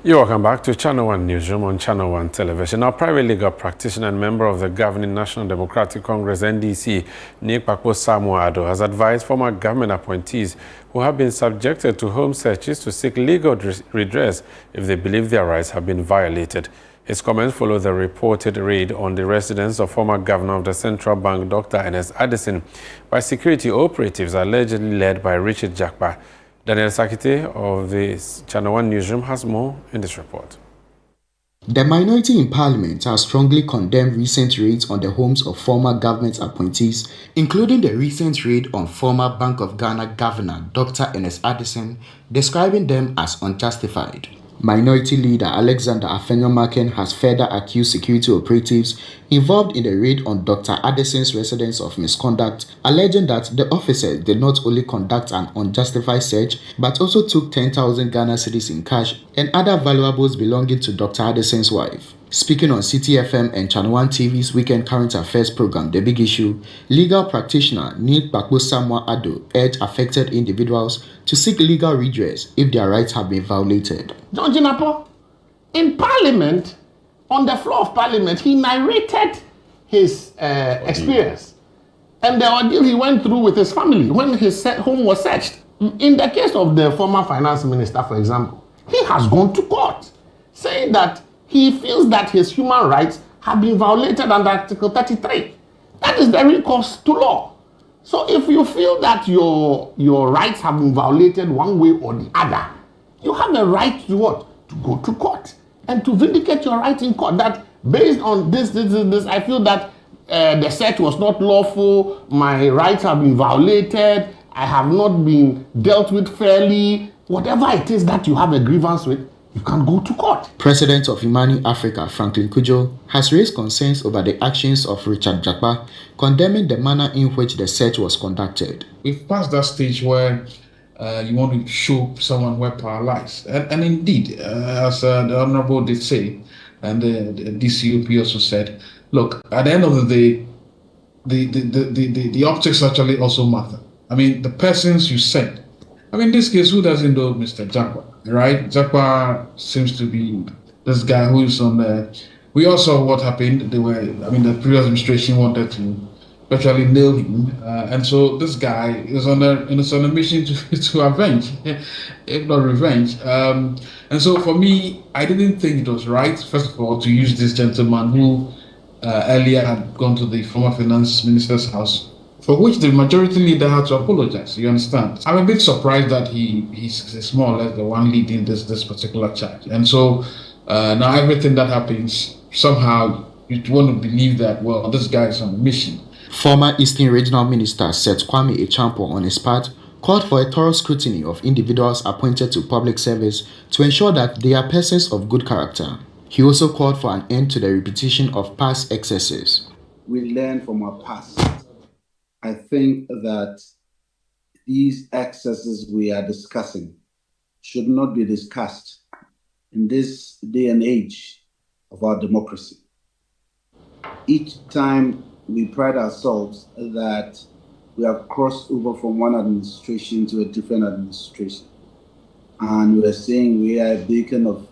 You're welcome back to Channel One Newsroom on Channel One Television. Our private legal practitioner and member of the governing National Democratic Congress (NDC), Nikpakpo Samuel-Addo, has advised former government appointees who have been subjected to home searches to seek legal redress if they believe their rights have been violated. His comments follow the reported raid on the residence of former governor of the Central Bank, Dr. Ernest Addison, by security operatives allegedly led by Richard Jakpa. Daniel Sakite of the Channel One Newsroom has more in this report. The minority in Parliament has strongly condemned recent raids on the homes of former government appointees, including the recent raid on former Bank of Ghana Governor Dr. Ernest Addison, describing them as unjustified. Minority leader Alexander Afenyo-Marken has further accused security operatives involved in the raid on Dr. Addison's residence of misconduct, alleging that the officers did not only conduct an unjustified search, but also took 10,000 Ghana cedis in cash and other valuables belonging to Dr. Addison's wife. Speaking on City FM and Channel One TV's weekend current affairs program, The Big Issue, legal practitioner Nikpakpo Samuel-Addo urged affected individuals to seek legal redress if their rights have been violated. John Jinapo, in Parliament, on the floor of Parliament, he narrated his experience and the ordeal he went through with his family when his home was searched. In the case of the former finance minister, for example, he has gone to court saying that he feels that his human rights have been violated under Article 33. That is the recourse to law. So if you feel that your rights have been violated one way or the other, you have a right to what? To go to court and to vindicate your right in court. That based on this, I feel that the search was not lawful, my rights have been violated, I have not been dealt with fairly. Whatever it is that you have a grievance with, you can go to court. President of Imani Africa, Franklin Kujo, has raised concerns over the actions of Richard Jakpa, condemning the manner in which the search was conducted. We've passed that stage where you want to show someone where power lies. And indeed, as the Honorable did say, and the DCOP also said, look, at the end of the day, the optics actually also matter. I mean, the persons you send. I mean, in this case, who doesn't know Mr. Jakpa, right? Jakpa seems to be this guy who is on the... We all saw what happened. The previous administration wanted to virtually nail him. And so this guy is on a mission to avenge, if not revenge. And so for me, I didn't think it was right, first of all, to use this gentleman who earlier had gone to the former finance minister's house, for which the majority leader had to apologize. You understand? I'm a bit surprised that he's more or less the one leading this particular charge. And so now everything that happens, somehow you want to believe that, well, this guy is on a mission. Former Eastern Regional Minister Seth Kwame Echampo, on his part, called for a thorough scrutiny of individuals appointed to public service to ensure that they are persons of good character. He also called for an end to the repetition of past excesses. We learn from our past. I think that these excesses we are discussing should not be discussed in this day and age of our democracy. Each time we pride ourselves that we have crossed over from one administration to a different administration. And we are saying we are a beacon of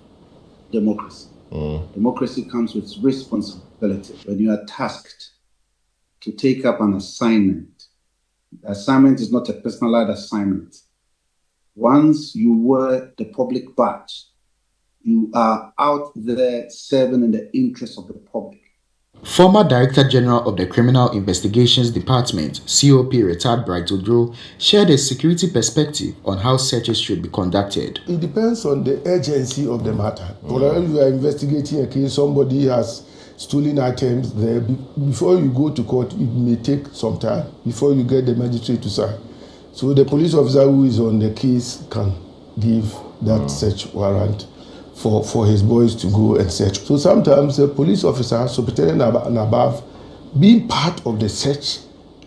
democracy. Democracy comes with responsibility. When you are tasked to take up an assignment, the assignment is not a personalized assignment. Once you wear the public badge, you are out there serving in the interest of the public. Former Director General of the Criminal Investigations Department, COP retired Bright Odro, shared a security perspective on how searches should be conducted. It depends on the urgency of the matter. If you are investigating a case, somebody has stolen items there, before you go to court, it may take some time before you get the magistrate to sign. So the police officer who is on the case can give that search warrant for his boys to go and search. So sometimes the police officer, superintendent and above, being part of the search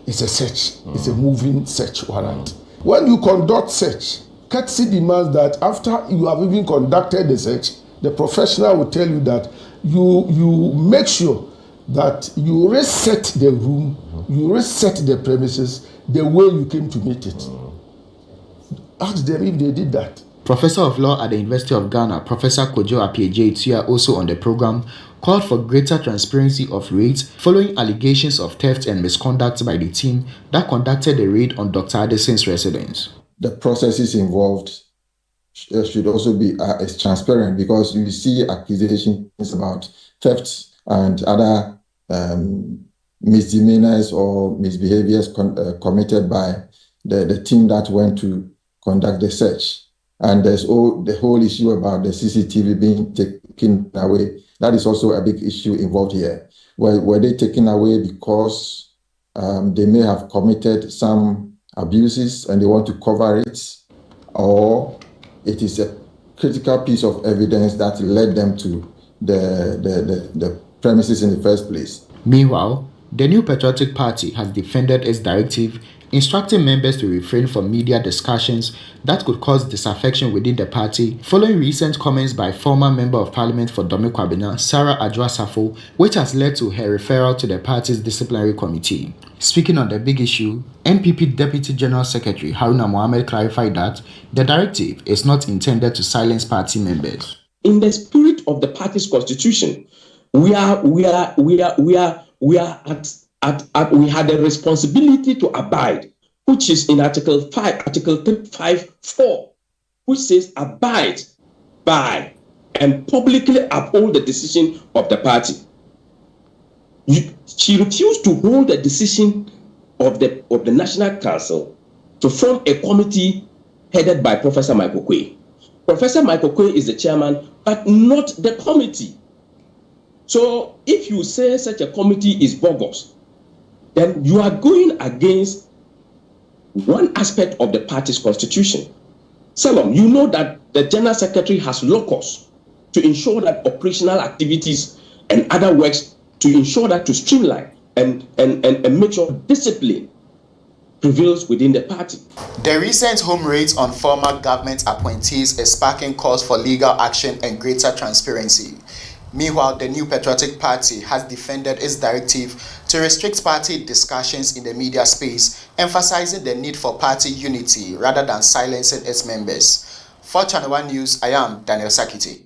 is a search. It's a moving search warrant. When you conduct search, courtesy demands that after you have even conducted the search, the professional will tell you that you make sure that you reset the room, you reset the premises the way you came to meet it. Ask them if they did that. Professor of Law at the University of Ghana, Professor Kojo Appiah-Etua, also on the program, called for greater transparency of raids following allegations of theft and misconduct by the team that conducted the raid on Dr. Addison's residence. The processes involved should also be as transparent, because you see accusations about theft and other misdemeanors or misbehaviors committed by the team that went to conduct the search. And there's the whole issue about the CCTV being taken away. That is also a big issue involved here. Were they taken away because they may have committed some abuses and they want to cover it, or it is a critical piece of evidence that led them to the premises in the first place? Meanwhile, the New Patriotic Party has defended its directive instructing members to refrain from media discussions that could cause disaffection within the party, following recent comments by former Member of Parliament for Dome Kwabena, Sarah Adwoa-Safo, which has led to her referral to the party's disciplinary committee. Speaking on the big issue, NPP Deputy General Secretary Haruna Mohammed clarified that the directive is not intended to silence party members. In the spirit of the party's constitution, we had a responsibility to abide, which is in Article 5.4, which says abide by and publicly uphold the decision of the party. She refused to hold the decision of the National Council to form a committee headed by Professor Michael Quay. Professor Michael Quay is the chairman, but not the committee. So if you say such a committee is bogus, then you are going against one aspect of the party's constitution. Salom, you know that the General Secretary has locus to ensure that operational activities and other works, to ensure that to streamline and make sure discipline prevails within the party. The recent home raids on former government appointees is sparking calls for legal action and greater transparency. Meanwhile, the New Patriotic Party has defended its directive to restrict party discussions in the media space, emphasizing the need for party unity rather than silencing its members. For ChannelOne News, I am Daniel Sakiti.